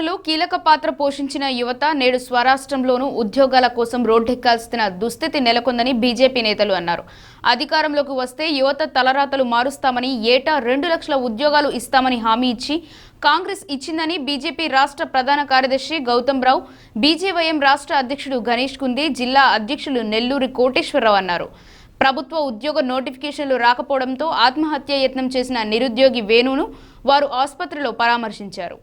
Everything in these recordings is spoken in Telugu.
ఉద్యమంలో కీలక పాత్ర పోషించిన యువత నేడు స్వరాష్ట్రంలోనూ ఉద్యోగాల కోసం రోడ్డెక్కాల్సిన దుస్థితి నెలకొందని బీజేపీ నేతలు అన్నారు. అధికారంలోకి వస్తే యువత తలరాతలు మారుస్తామని, ఏటా 2 లక్షల ఉద్యోగాలు ఇస్తామని హామీ ఇచ్చి కాంగ్రెస్ ఇచ్చిందని బీజేపీ రాష్ట్ర ప్రధాన కార్యదర్శి గౌతమ్ రావు, బీజేవైఎం రాష్ట్ర అధ్యక్షుడు గణేష్ కుంది, జిల్లా అధ్యక్షులు నెల్లూరి కోటేశ్వరరావు అన్నారు. ప్రభుత్వ ఉద్యోగ నోటిఫికేషన్లు రాకపోవడంతో ఆత్మహత్య యత్నం చేసిన నిరుద్యోగి వేణును వారు ఆసుపత్రిలో పరామర్శించారు.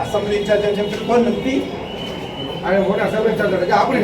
అసెంబ్లీ ఇన్ఛార్జ్ అని చెప్పి కొనుక్కి ఆయన ఓటు అసెంబ్లీ ఇన్ఛార్జ్ అప్పుడు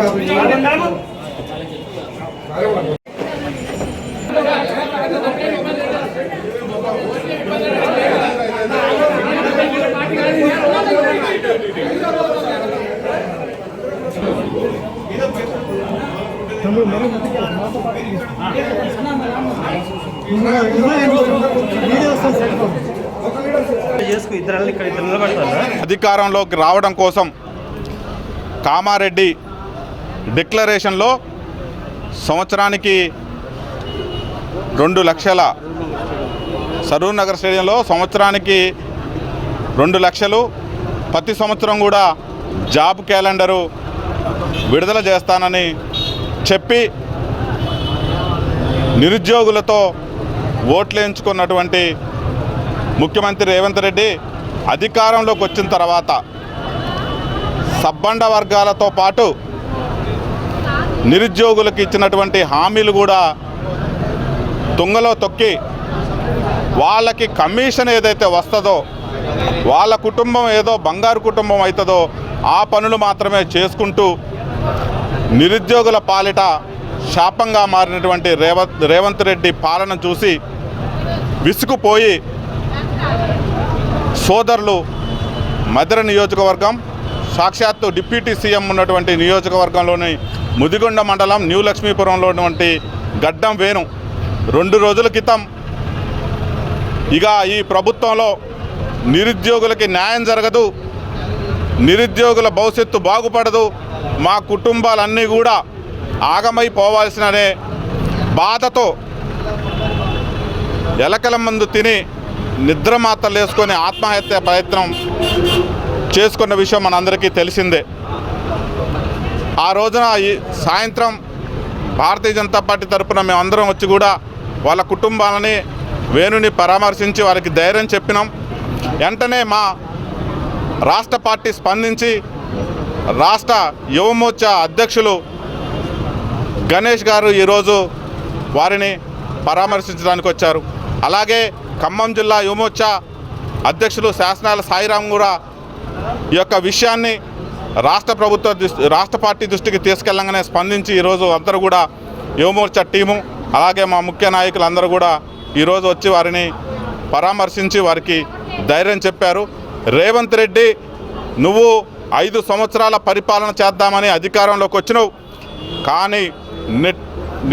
అధికారంలోకి రావడం కోసం కామారెడ్డి డిక్లరేషన్లో సంవత్సరానికి 2 లక్షల సరూర్ నగర్ స్టేడియంలో సంవత్సరానికి 2 లక్షలు, ప్రతి సంవత్సరం కూడా జాబ్ క్యాలెండరు విడుదల చేస్తానని చెప్పి నిరుద్యోగులతో ఓట్లు వేయించుకున్నటువంటి ముఖ్యమంత్రి రేవంత్ రెడ్డి అధికారంలోకి వచ్చిన తర్వాత సబ్బండ వర్గాలతో పాటు నిరుద్యోగులకు ఇచ్చినటువంటి హామీలు కూడా తుంగలో తొక్కి వాళ్ళకి కమిషన్ ఏదైతే వస్తుందో, వాళ్ళ కుటుంబం ఏదో బంగారు కుటుంబం అవుతుందో ఆ పనులు మాత్రమే చేసుకుంటూ నిరుద్యోగుల పాలిట శాపంగా మారినటువంటి రేవంత్ రెడ్డి పాలన చూసి విసుగుపోయి సోదరులు మధిర నియోజకవర్గం, సాక్షాత్తు డిప్యూటీ సీఎం ఉన్నటువంటి నియోజకవర్గంలోని ముదిగొండ మండలం న్యూ లక్ష్మీపురంలో ఉన్నటువంటి గడ్డం వేణు 2 రోజుల క్రితం ఇక ఈ ప్రభుత్వంలో నిరుద్యోగులకి న్యాయం జరగదు, నిరుద్యోగుల భవిష్యత్తు బాగుపడదు, మా కుటుంబాలన్నీ కూడా ఆగమైపోవాల్సిననే బాధతో ఎలకల మందు తిని నిద్రమాత్రలు వేసుకొని ఆత్మహత్య ప్రయత్నం చేసుకున్న విషయం మనందరికీ తెలిసిందే. ఆ రోజున ఈ సాయంత్రం భారతీయ జనతా పార్టీ తరఫున మేమందరం వచ్చి కూడా వాళ్ళ కుటుంబాలని వేణుని పరామర్శించి వారికి ధైర్యం చెప్పినాం. వెంటనే మా రాష్ట్ర పార్టీ స్పందించి రాష్ట్ర యువమోర్చా అధ్యక్షులు గణేష్ గారు ఈరోజు వారిని పరామర్శించడానికి వచ్చారు. అలాగే ఖమ్మం జిల్లా యువమోర్చా అధ్యక్షులు శాసనాల సాయిరాం కూడా ఈ యొక్క విషయాన్ని రాష్ట్ర పార్టీ దృష్టికి తీసుకెళ్ళగానే స్పందించి ఈరోజు అందరూ కూడా యువమోర్చా టీము అలాగే మా ముఖ్య నాయకులు అందరూ కూడా ఈరోజు వచ్చి వారిని పరామర్శించి వారికి ధైర్యం చెప్పారు. రేవంత్ రెడ్డి, నువ్వు 5 సంవత్సరాల పరిపాలన చేద్దామని అధికారంలోకి వచ్చినావు, కానీ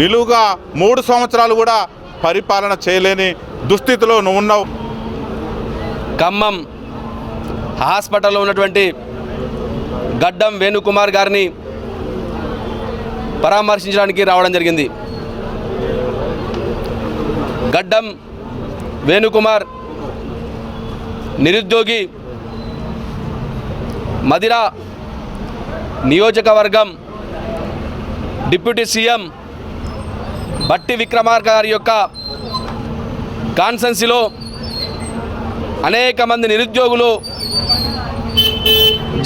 నిలువుగా 3 సంవత్సరాలు కూడా పరిపాలన చేయలేని దుస్థితిలో నువ్వు ఉన్నావు. ఖమ్మం హాస్పిటల్లో ఉన్నటువంటి గడ్డం వేణుకుమార్ గారిని పరామర్శించడానికి రావడం జరిగింది. గడ్డం వేణుకుమార్ నిరుద్యోగి, మధిర నియోజకవర్గం డిప్యూటీ సీఎం బట్టి విక్రమార్క గారి యొక్క కాన్స్టెన్సీలో అనేక మంది నిరుద్యోగులు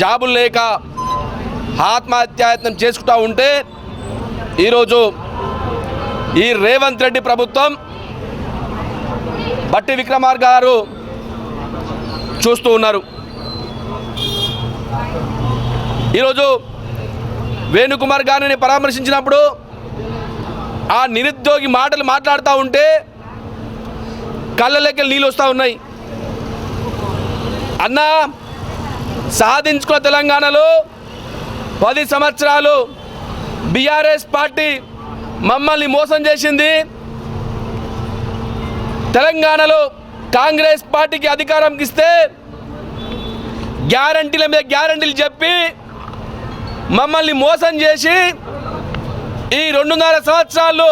జాబులు లేక ఆత్మహత్యాయత్నం చేసుకుంటూ ఉంటే ఈరోజు ఈ రేవంత్ రెడ్డి ప్రభుత్వం బట్టి విక్రమార్క గారు చూస్తూ ఉన్నారు. ఈరోజు వేణుకుమార్ గారిని పరామర్శించినప్పుడు ఆ నిరుద్యోగి మాటలు మాట్లాడుతూ ఉంటే కళ్ళలోకి నీళ్ళు వస్తూ ఉన్నాయి. అన్నా, సాధించుకున్న తెలంగాణలో 10 సంవత్సరాలు బీఆర్ఎస్ పార్టీ మమ్మల్ని మోసం చేసింది. తెలంగాణలో కాంగ్రెస్ పార్టీకి అధికారం ఇస్తే గ్యారంటీల మీద గ్యారంటీలు చెప్పి మమ్మల్ని మోసం చేసి ఈ 2.5 సంవత్సరాలు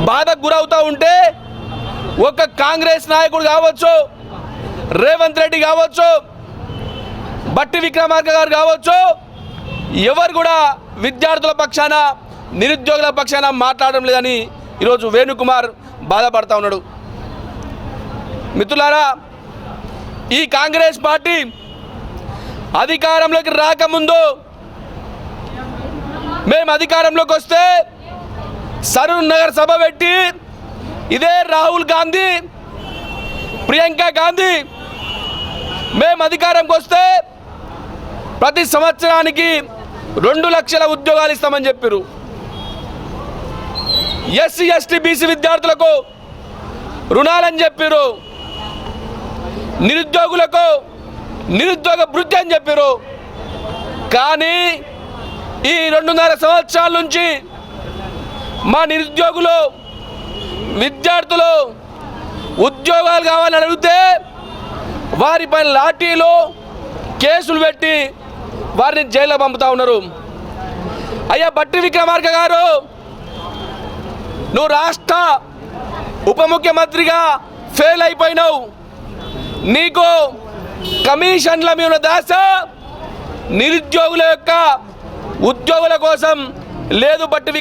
బాధకు గురవుతూ ఉంటే ఒక కాంగ్రెస్ నాయకుడు కావచ్చు, రేవంత్ రెడ్డి కావచ్చు, బట్టి విక్రమార్క గారు కావచ్చు, ఎవరు కూడా విద్యార్థుల పక్షాన నిరుద్యోగుల పక్షాన మాట్లాడడం లేదని ఈరోజు వేణుకుమార్ బాధపడతా ఉన్నాడు. మిత్రులారా, ఈ కాంగ్రెస్ పార్టీ అధికారంలోకి రాకముందు మేము అధికారంలోకి వస్తే సరూర్ నగర్ సభ పెట్టి ఇదే రాహుల్ గాంధీ, ప్రియాంక గాంధీ మేము అధికారంకి వస్తే ప్రతి సంవత్సరానికి 2 లక్షల ఉద్యోగాలు ఇస్తామని చెప్పారు. ఎస్సీ ఎస్టీ బీసీ విద్యార్థులకు రుణాలని చెప్పారు. నిరుద్యోగులకు నిరుద్యోగ భృతి అని చెప్పారు. కానీ ఈ 2.5 సంవత్సరాల నుంచి మా నిరుద్యోగులు విద్యార్థులు ఉద్యోగాలు కావాలని అడిగితే వారిపై లాఠీలు కేసులు పెట్టి వారిని జైల్లో పంపుతా ఉన్నారు. అయ్యా బట్టి విక్రమార్క గారు, నువ్వు రాష్ట్ర ఉప ముఖ్యమంత్రిగా ఫెయిల్ అయిపోయినావు. నీకు కమిషన్ల మీద దాస నిరుద్యోగుల యొక్క ఉద్యోగుల కోసం లేదు. బట్టి